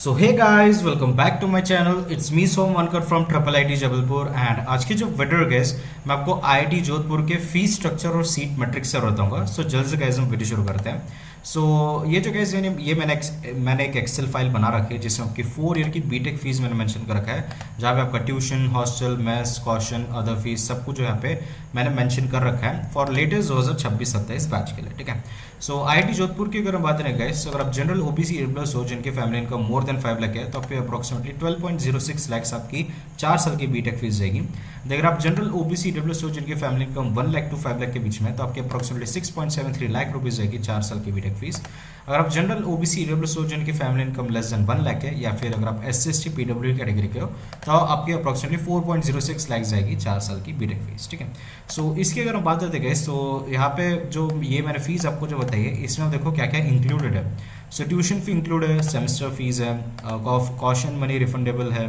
So hey guys, welcome back to my channel. It's me Som Wankar from triple IT Jabalpur. And आज की जो video guys, मैं आपको IIT Jodhpur के फीस स्ट्रक्चर और सीट मैट्रिक्स से बताऊंगा। सो जल्द से गाइस हम वीडियो शुरू करते हैं। सो ये जो गाइस मैंने एक एक्सेल फाइल बना रखी है जिसमें आपकी 4 ईयर की बीटेक फीस मैंने मेंशन कर रखा है, जहाँ पे आपका tuition, hostel, mess, caution, other fees सब कुछ यहाँ पे मैंने मेंशन कर रखा है फॉर लेटेस्ट 2026-27 बैच के लिए। ठीक है। सो आईआईटी जोधपुर की अगर हम बात करें गाइस, अगर आप जनरल ओबीसी एम्प्लॉयज हो जिनके family income more than 5 lakh है, तो आपके अप्रोक्सीमेटली 12.06 लाख आपकी 4 साल की बीटेक फीस जाएगी। अगर आप जनरल ओबीसी एम्प्लॉयज हो जिनके family income 1 lakh to 5 lakh के बीच में, तो आपके अप्रोक्सीमेटली 6.73 लाख रुपीज जाएगी 4 साल की बीटेक फीस। अगर आप जनरल ओबीसी एम्प्लॉयज हो जिनकी family income less than 1 lakh है, या फिर अगर आप SC/ST पीडब्ल्यू कैटेगरी के हो, तो आपकी अप्रोक्सीमेटली 4.06 लाख जाएगी 4 साल की बीटेक फीस। ठीक है। सो इसकी अगर हम बात करते गए, तो यहाँ पे जो ये मैंने फीस आपको जो बताई है, इसमें देखो क्या क्या इंक्लूडेड है। सो ट्यूशन फी इंक्लूड है, सेमेस्टर फीस है, कॉशन मनी रिफंडेबल है,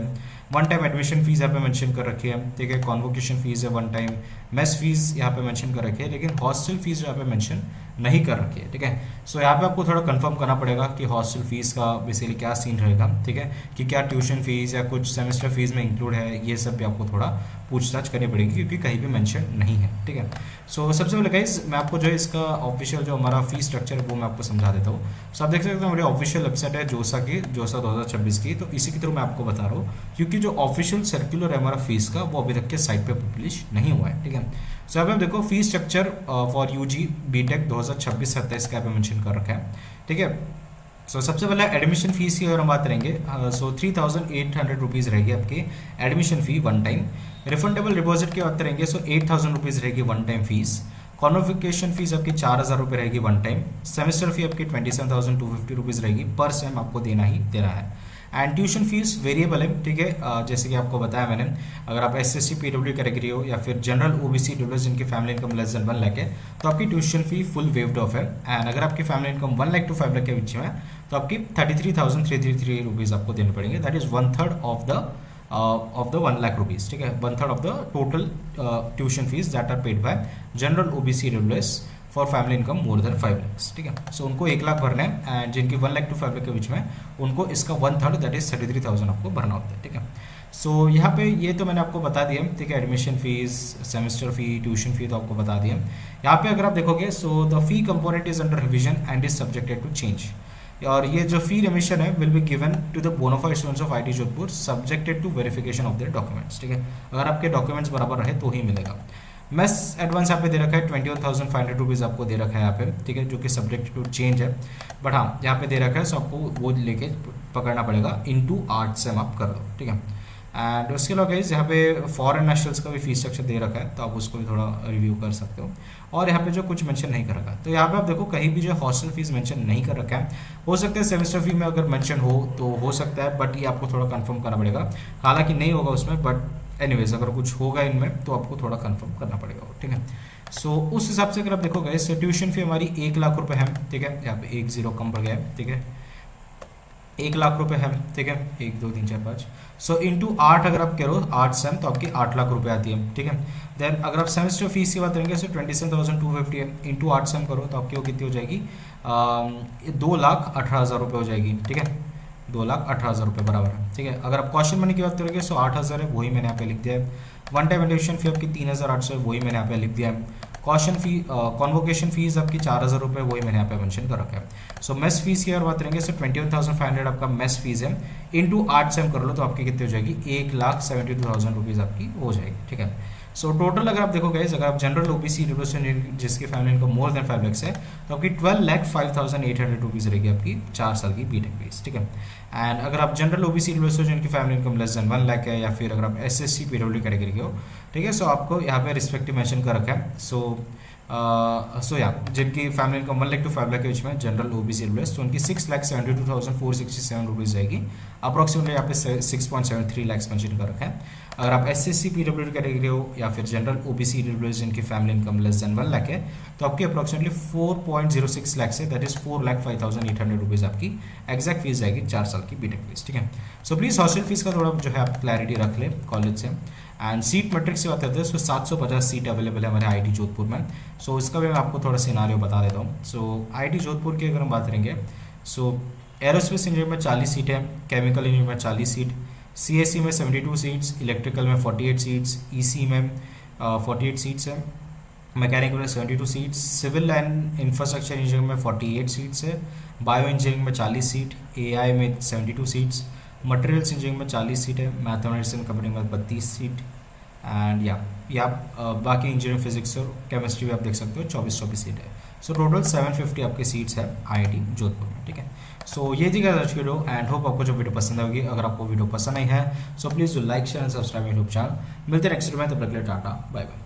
वन टाइम एडमिशन फीस यहाँ पे मेंशन कर रखी है। ठीक है। कॉन्वोकेशन फीस है वन टाइम, मेस फीस यहाँ पे मेंशन कर रखी है, लेकिन हॉस्टल फीस यहाँ पे मेंशन नहीं कर रखी है। ठीक है। सो यहाँ पे आपको थोड़ा कंफर्म करना पड़ेगा कि हॉस्टल फीस का बेसिकली क्या सीन रहेगा। ठीक है। कि क्या ट्यूशन फीस या कुछ सेमेस्टर फीस में इंक्लूड है, ये सब भी आपको थोड़ा पूछताछ करनी पड़ेगी क्योंकि कहीं भी मेंशन नहीं है। ठीक है। सो सबसे पहले गाइस, मैं आपको जो है इसका ऑफिशियल जो हमारा फीस स्ट्रक्चर है वो मैं आपको समझा देता हूँ। सो आप देख सकते हैं हमारी ऑफिशियल वेबसाइट है जोसा 2026 की, तो इसी के थ्रू मैं आपको बता रहा हूँ क्योंकि जो ऑफिशियल सर्कुलर है हमारा फीस का, वो अभी तक के साइट पे पब्लिश नहीं हुआ है। ठीक है। सो अब देखो fees structure for UG B Tech 2026-27 का मेंशन कर रखा है। ठीक है। सो सबसे पहले एडमिशन फीस की अगर हम बात करेंगे, सो 3,800 रुपीज़ रहेगी आपकी एडमिशन फ़ी वन टाइम। रिफंडेबल डिपॉजिट की बात करेंगे, सो 8,000 रुपीज़ रहेगी one time fees. Convocation fees आपकी 4,000 रुपये रहेगी वन टाइम। सेमेस्टर फी आपकी 27,250 रुपीज़ रहेगी, पर सेम आपको देना ही देना है। एंड ट्यूशन फीस वेरिएबल है। ठीक है। जैसे कि आपको बताया मैंने, अगर आप SC/ST पीडब्ल्यू कैटेगरी हो या फिर जनरल ओबीसी डब्ल्यूएस जिनकी family income less than 1 lakh है, तो आपकी tuition fee full waived off है। एंड अगर आपकी family income 1 lakh to 5 lakh के बीच में है, तो आपकी 33,333 रुपीज़ आपको देने पड़ेंगे। That is 1/3 of the 1 lakh rupees. ठीक है। 1/3 of the total tuition fees that are paid by general OBC EWS for family income more than 5 lakh. ठीक है। सो उनको 1 लाख भरना है, एंड जिनकी 1 लाख टू 5 लाख के बीच में, उनको इसका 1/3 दैट इज 33,000 आपको भरना होता है। ठीक है। सो यहाँ पे ये तो मैंने आपको बता दिया। ठीक है। Admission fees, semester fee, tuition fee तो आपको बता दिया। यहाँ पे अगर आप देखोगे, so the fee component is under revision and is subjected to change. और ये जो फी रिमिशन है will be given to the bonafide students of IT Jodhpur subjected to verification of their documents. ठीक है। अगर आपके डॉक्यूमेंट्स बराबर रहे तो ही मिलेगा। मेस एडवांस यहाँ पे दे रखा है 21,500 रुपीज़ आपको दे रखा है यहाँ पे। ठीक है। जो कि सब्जेक्ट टू चेंज है, बट हाँ यहाँ पे दे रखा है, सो आपको वो लेके पकड़ना पड़ेगा। इनटू 8 से आप कर दो। ठीक है। एंड उसके अलावा गाइस यहाँ पे फॉरेन नेशनल्स का भी फीस स्ट्रक्चर दे रखा है, तो आप उसको भी थोड़ा रिव्यू कर सकते हो। और यहाँ पे जो कुछ मेंशन नहीं कर रखा है, तो यहाँ पे आप देखो कहीं भी जो हॉस्टल फीस मेंशन नहीं कर रखा है। हो सकता है सेमेस्टर फी में अगर मेंशन हो तो हो सकता है, बट ये आपको थोड़ा कंफर्म करना पड़ेगा। हालांकि नहीं होगा उसमें, बट एनीवेज अगर कुछ होगा इनमें तो आपको थोड़ा कंफर्म करना पड़ेगा। ठीक है। सो उस हिसाब से अगर आप देखोगे, इस ट्यूशन फी हमारी 1 लाख रुपए है। ठीक है। यहाँ पे 1 0 कम पड़ गया है। ठीक है। 1 लाख रुपए है। ठीक है। 1 2 3 4 5, सो इंटू 8 अगर आप करो 8 सेम, तो आपकी 8 लाख रुपए आती है। ठीक है। देन अगर आप सेमेस्टर फीस की बात करेंगे, सो 27,250 है, इंटू 8 सेम करो तो आपकी वो कितनी हो जाएगी, 2,18,000 रुपये हो जाएगी। ठीक है। 2,18,000 रुपये बराबर है। ठीक है। अगर आप क्वेश्चन मनी की बात करोगे, सो 8,000 है, वही मैंने यहाँ पे लिख दिया है। वन टाइम एडमिशन फी आपकी 3,800 है, वही मैंने यहाँ पे लिख दिया है। कॉशन फी, कॉन्वोकेशन फीस आपकी 4,000 रुपये, वही मैंने यहाँ पे मेंशन कर रखा है। सो मेस फीस की अगर बात करेंगे, सो 21,500 आपका मेस फीस है, इंटू 8 से हम कर लो तो आपकी कितनी हो जाएगी, 1,72,000 रुपीज़ आपकी हो जाएगी। ठीक है। सो टोटल अगर आप देखोगे, अगर आप जनरल ओबीसी जिसकी family income more than 5 lakh है, तो आपकी 12,05,800 रुपीज़ रहेगी आपकी 4 साल की बीटेक फीस। ठीक है। एंड अगर आप जनरल ओबीसी जिनकी family income less than 1 lakh है, या फिर अगर आप SC/ST पीडब्ल्यू कैटेगरी के हो, ठीक है, सो आपको यहाँ पे रिस्पेक्टिव मेंशन कर रखा है। सो या जिनकी family income 1 lakh to 5 lakh के बीच में जनरल ओबीसी तो उनकी 6,72,467 रुपीज़ जाएगी। अप्रॉक्सीमेटली यहाँ पे 6.73 लाख मेंशन कर रखा है। अगर आप SC/ST पीडब्ल्यू कैटेगरी हो या फिर जनरल ओबीसी जिनकी family income less than 1 lakh है, तो आपकी अप्रॉक्सीमेटली 4.06 लाख से, दैट इज 4,05,800 रुपीज़ आपकी एग्जैक्ट फीस जाएगी 4 साल की बीटेक फीस। ठीक है। सो प्लीज़ हॉस्टल फीस का थोड़ा जो है आप क्लैरिटी रख ले कॉलेज से। एंड सीट मैट्रिक्स से बात करते हैं, सो 750 सीट अवेलेबल है हमारे आईआईटी जोधपुर में। सो इसका भी मैं आपको थोड़ा सिनारियो बता देता हूँ। सो आईआईटी जोधपुर की अगर हम बात करेंगे, सो एरोस्पेस इंजीनियरिंग में 40 सीट है, केमिकल इंजीनियरिंग में 40 सीट, सीएससी में 72 सीट्स, इलेक्ट्रिकल में 48 सीट्स, ईसी में 48 सीट्स है, मैकेनिकल में 72 seats, civil and infrastructure engineering में 48 सीट्स है, बायो इंजीनियरिंग में 40 सीट, एआई में 72 सीट्स, मटेरियल्स इंजीनियरिंग में 40 सीट है, मैथमेटिक्स एंड कंप्यूटिंग में 32 सीट, एंड या बाकी इंजीनियरिंग फिजिक्स और केमिस्ट्री भी आप देख सकते हो 24 सीट है। सो टोटल 750 आपके सीट्स है आईआईटी जोधपुर में, ठीक है। सो ये थी आज की वीडियो एंड होप आपको जो वीडियो पसंद होगी। अगर आपको वीडियो पसंद आई है so please like share and subscribe YouTube channel. मिलते हैं नेक्स्ट वीडियो में, तब तक के लिए टाटा बाय बाय।